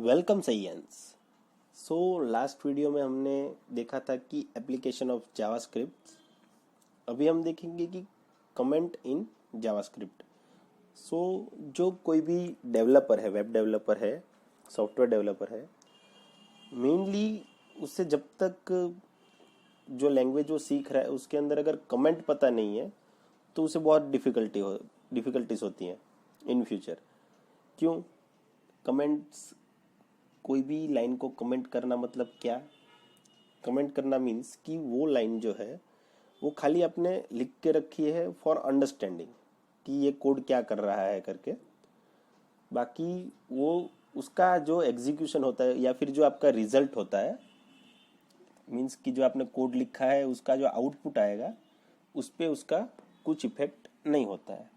Welcome science. So last video में हमने देखा था कि एप्लीकेशन ऑफ जावास्क्रिप्ट। अभी हम देखेंगे कि कमेंट इन जावास्क्रिप्ट। सो जो कोई भी डेवलपर है, वेब डेवलपर है, सॉफ्टवेयर डेवलपर है, मेनली उससे जब तक जो लैंग्वेज वो सीख रहा है उसके अंदर अगर कमेंट पता नहीं है तो उसे बहुत डिफ़िकल्टीज होती हैं इन फ्यूचर। क्यों? कमेंट्स, कोई भी लाइन को कमेंट करना मतलब क्या? कमेंट करना मीन्स कि वो लाइन जो है वो खाली आपने लिख के रखी है फॉर अंडरस्टैंडिंग कि ये कोड क्या कर रहा है करके। बाकी वो उसका जो एग्जीक्यूशन होता है या फिर जो आपका रिजल्ट होता है, मीन्स कि जो आपने कोड लिखा है उसका जो आउटपुट आएगा उस पर उसका कुछ इफेक्ट नहीं होता है।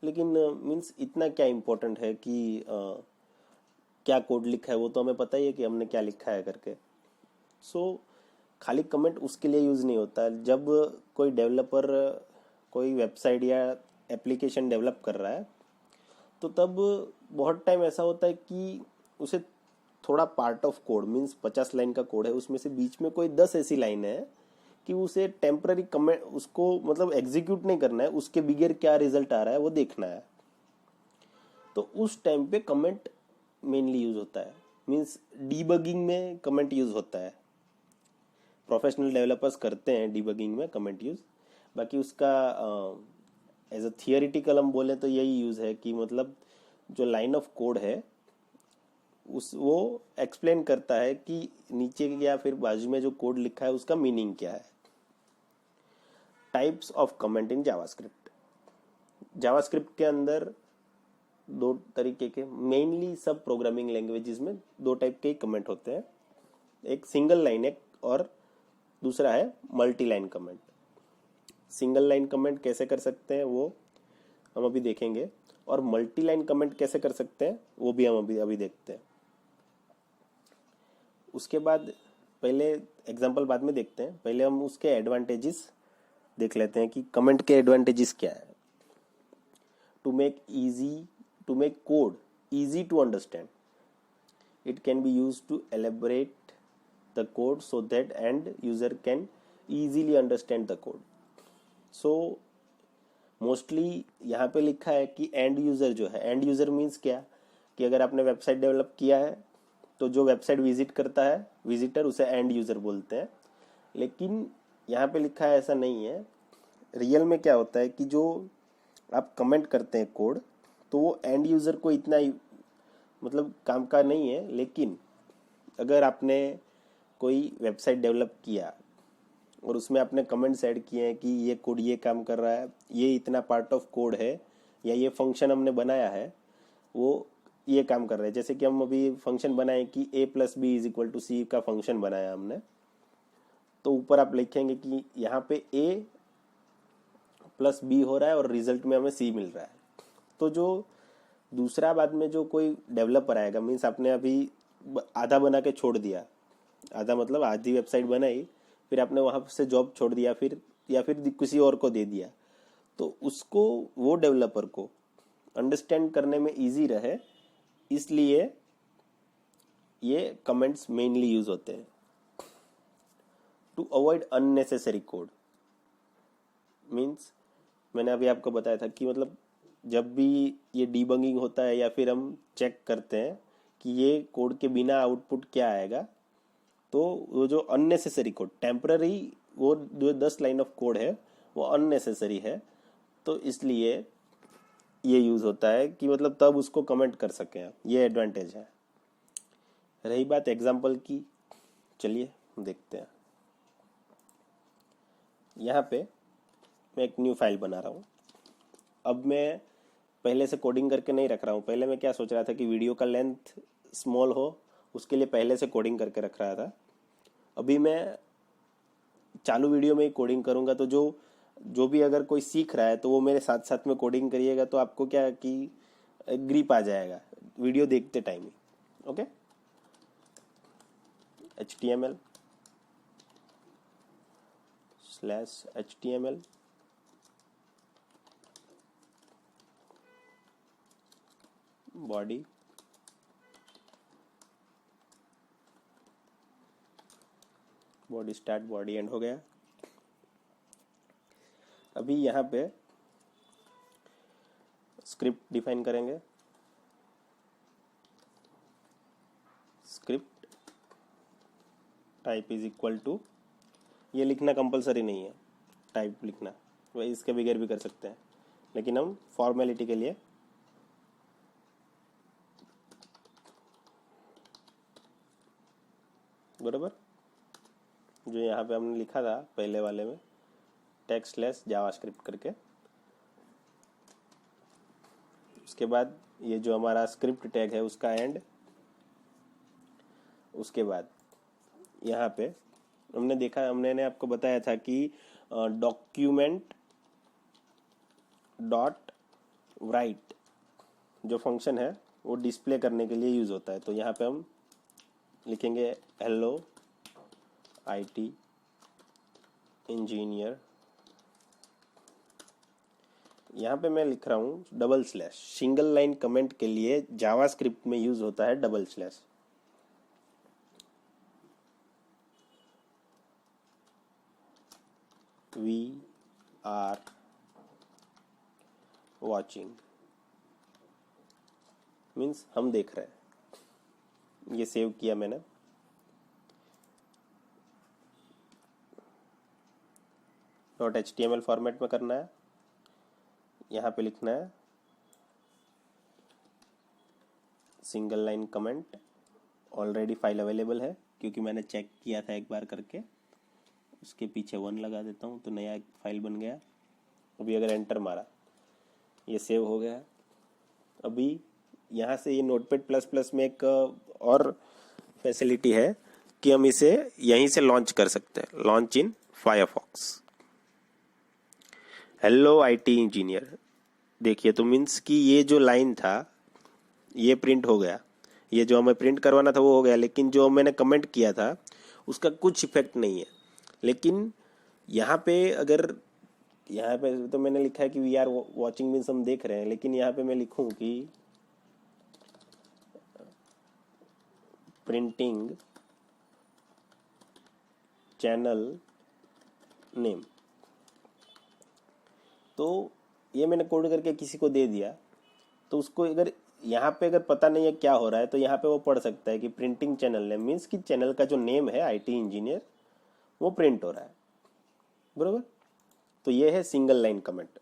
लेकिन मीन्स इतना क्या इम्पोर्टेंट है कि क्या कोड लिखा है वो तो हमें पता ही है कि हमने क्या लिखा है करके। खाली कमेंट उसके लिए यूज़ नहीं होता। जब कोई डेवलपर कोई वेबसाइट या एप्लीकेशन डेवलप कर रहा है तो तब बहुत टाइम ऐसा होता है कि उसे थोड़ा part of code, means 50 line का कोड है, उसमें से बीच में कोई 10 ऐसी लाइन है कि उसे टेम्पररी कमेंट, उसको मतलब एग्जीक्यूट नहीं करना है, उसके बगैर क्या रिजल्ट आ रहा है वो देखना है। तो उस टाइम पे कमेंट मेनली यूज होता है। मीन्स डीबगिंग में कमेंट यूज होता है। प्रोफेशनल डेवलपर्स करते हैं डीबगिंग में कमेंट यूज। बाकी उसका एज अ थियोरिटिकल हम बोले तो यही यूज है कि मतलब जो लाइन ऑफ कोड है उस वो एक्सप्लेन करता है कि नीचे या फिर बाजू में जो कोड लिखा है उसका मीनिंग क्या है। Types of comment in JavaScript. JavaScript के अंदर दो तरीके के, मेनली सब प्रोग्रामिंग लैंग्वेजेस में दो टाइप के कमेंट होते हैं। एक सिंगल लाइन है और दूसरा है multi line comment. Single line comment कैसे कर सकते हैं वो हम अभी देखेंगे, और मल्टी लाइन कमेंट कैसे कर सकते हैं वो भी हम अभी देखते हैं। उसके बाद पहले एग्जांपल बाद में देखते हैं, पहले हम उसके एडवांटेजेस देख लेते हैं कि कमेंट के एडवांटेजेस क्या है। To make code easy to understand, it can be used to elaborate the code so that end user can easily understand the code. So mostly यहाँ पे लिखा है कि एंड यूज़र जो है, एंड यूज़र मीन्स क्या कि अगर आपने वेबसाइट डेवलप किया है तो जो वेबसाइट विजिट करता है विजिटर, उसे एंड यूज़र बोलते हैं। लेकिन यहाँ पे लिखा है ऐसा नहीं है। रियल में क्या होता है कि जो आप कमेंट करते हैं कोड तो वो एंड यूज़र को इतना मतलब काम का नहीं है। लेकिन अगर आपने कोई वेबसाइट डेवलप किया और उसमें आपने कमेंट्स ऐड किए हैं कि ये कोड ये काम कर रहा है, ये इतना पार्ट ऑफ कोड है, या ये फंक्शन हमने बनाया है वो ये काम कर रहा है। जैसे कि हम अभी फंक्शन बनाए कि a+b=c का फंक्शन बनाया हमने, तो ऊपर आप लिखेंगे कि यहाँ पे a+b हो रहा है और रिजल्ट में हमें c मिल रहा है। तो जो दूसरा बाद में जो कोई डेवलपर आएगा, मीन्स आपने अभी आधा बना के छोड़ दिया, आधा मतलब आधी वेबसाइट बनाई फिर आपने वहाँ से जॉब छोड़ दिया, फिर या फिर किसी और को दे दिया, तो उसको, वो डेवलपर को अंडरस्टैंड करने में इजी रहे, इसलिए ये कमेंट्स मेनली यूज होते हैं। To avoid unnecessary code means मैंने अभी आपको बताया था कि मतलब जब भी ये डीबगिंग होता है या फिर हम चेक करते हैं कि ये कोड के बिना आउटपुट क्या आएगा, तो वो जो अननेसेसरी कोड, टेम्पररी वो जो 10 लाइन ऑफ कोड है वो अननेसेसरी है, तो इसलिए ये यूज़ होता है कि मतलब तब उसको कमेंट कर सकें आप। ये एडवांटेज है। रही बात एग्जाम्पल की, चलिए देखते हैं। यहाँ पे मैं एक न्यू फाइल बना रहा हूँ। अब मैं पहले से कोडिंग करके नहीं रख रहा हूँ। पहले मैं क्या सोच रहा था कि वीडियो का लेंथ स्मॉल हो, उसके लिए पहले से कोडिंग करके रख रहा था। अभी मैं चालू वीडियो में ही कोडिंग करूँगा, तो जो भी अगर कोई सीख रहा है तो वो मेरे साथ साथ में कोडिंग करिएगा, तो आपको क्या कि ग्रिप आ जाएगा वीडियो देखते टाइम ही। Okay, HTML/HTML body body start body end हो गया। अभी यहाँ पे स्क्रिप्ट डिफाइन करेंगे। Script type is equal to, ये लिखना कंपलसरी नहीं है, टाइप लिखना, वही इसके बगैर भी कर सकते हैं, लेकिन हम फॉर्मेलिटी के लिए बराबर जो यहाँ पे हमने लिखा था पहले वाले में टेक्स्ट लेस जावास्क्रिप्ट करके, उसके बाद ये जो हमारा स्क्रिप्ट टैग है उसका एंड, उसके बाद यहाँ पे हमने देखा, हमने आपको बताया था कि डॉक्यूमेंट डॉट राइट जो फंक्शन है वो डिस्प्ले करने के लिए यूज होता है। तो यहाँ पे हम लिखेंगे हेलो आईटी इंजीनियर, यहाँ पे मैं लिख रहा हूँ double slash, single line comment के लिए जावास्क्रिप्ट में यूज होता है double slash. We are watching means हम देख रहे हैं। ये सेव किया मैंने। .html फॉर्मेट में करना है। यहाँ पे लिखना है single line comment, already file available है क्योंकि मैंने चेक किया था एक बार करके, उसके पीछे 1 लगा देता हूँ तो नया एक फाइल बन गया। अभी अगर एंटर मारा ये सेव हो गया। अभी यहाँ से ये नोटपैड प्लस प्लस में एक और फैसिलिटी है कि हम इसे यहीं से लॉन्च कर सकते हैं, launch in Firefox. Hello IT engineer, देखिए तो मीन्स कि ये जो लाइन था ये प्रिंट हो गया, ये जो हमें प्रिंट करवाना था वो हो गया, लेकिन जो मैंने कमेंट किया था उसका कुछ इफेक्ट नहीं है। लेकिन यहाँ पे अगर, यहाँ पे तो मैंने लिखा है कि वी आर वॉचिंग मीन्स हम देख रहे हैं, लेकिन यहाँ पे मैं लिखूं कि प्रिंटिंग चैनल नेम, तो ये मैंने कोड करके किसी को दे दिया, तो उसको अगर यहाँ पे अगर पता नहीं है क्या हो रहा है तो यहाँ पे वो पढ़ सकता है कि प्रिंटिंग चैनल नेम मीन्स कि चैनल का जो नेम है आईटी इंजीनियर वो प्रिंट हो रहा है, बरोबर। तो ये है सिंगल लाइन कमेंट।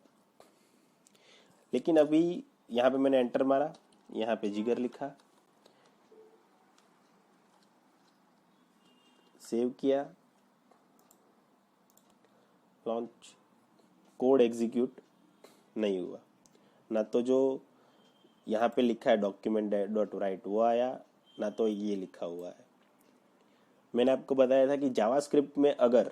लेकिन अभी यहाँ पे मैंने एंटर मारा, यहाँ पे जिगर लिखा, सेव किया, लॉन्च, कोड एग्जीक्यूट नहीं हुआ ना, तो जो यहाँ पे लिखा है डॉक्यूमेंट डॉट राइट वो आया, ना तो ये लिखा हुआ है। मैंने आपको बताया था कि जावास्क्रिप्ट में अगर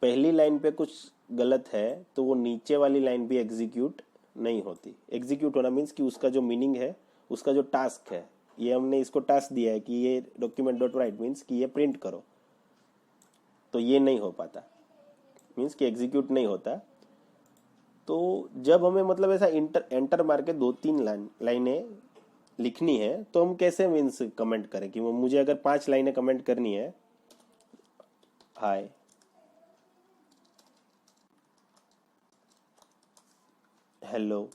पहली लाइन पे कुछ गलत है तो वो नीचे वाली लाइन भी एग्जीक्यूट नहीं होती। एग्जीक्यूट होना मीन्स कि उसका जो मीनिंग है, उसका जो टास्क है, ये हमने इसको टास्क दिया है कि ये डॉक्यूमेंट डॉट राइट मीन्स कि ये प्रिंट करो, तो ये नहीं हो पाता, मीन्स कि एग्जीक्यूट नहीं होता। तो जब हमें मतलब ऐसा एंटर मार के 2-3 लाइनें लिखनी है तो हम कैसे मीन्स कमेंट करें कि वो मुझे अगर 5 लाइनें कमेंट करनी है, हाय हेलो,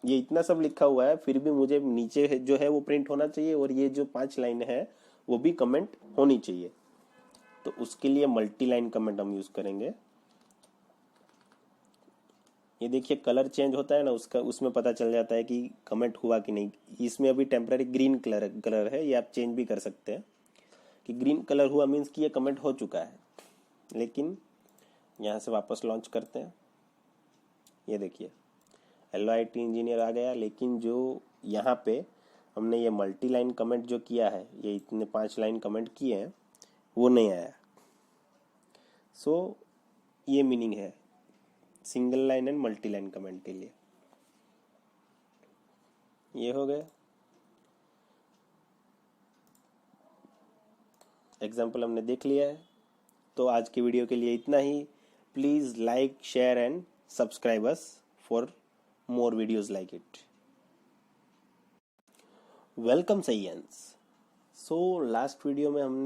ये इतना सब लिखा हुआ है, फिर भी मुझे नीचे जो है वो प्रिंट होना चाहिए और ये जो 5 लाइनें है वो भी कमेंट होनी चाहिए। तो उसके लिए मल्टी लाइन कमेंट हम यूज करेंगे। ये देखिए कलर चेंज होता है ना उसका, उसमें पता चल जाता है कि कमेंट हुआ कि नहीं। इसमें अभी टेम्पररी ग्रीन कलर है, ये आप चेंज भी कर सकते हैं कि ग्रीन कलर हुआ मीन्स कि ये कमेंट हो चुका है। लेकिन यहाँ से वापस लॉन्च करते हैं, ये देखिए हेलो आईटी इंजीनियर आ गया, लेकिन जो यहाँ पे हमने ये मल्टी लाइन कमेंट जो किया है, ये इतने 5 लाइन कमेंट किए हैं, वो नहीं आया। सो ये मीनिंग है single line and multi line comment के लिए। ये हो गया एग्जाम्पल, हमने देख लिया है। तो आज की वीडियो के लिए इतना ही। Please like, share and subscribe us for more videos like it. Welcome science. So last video में हमने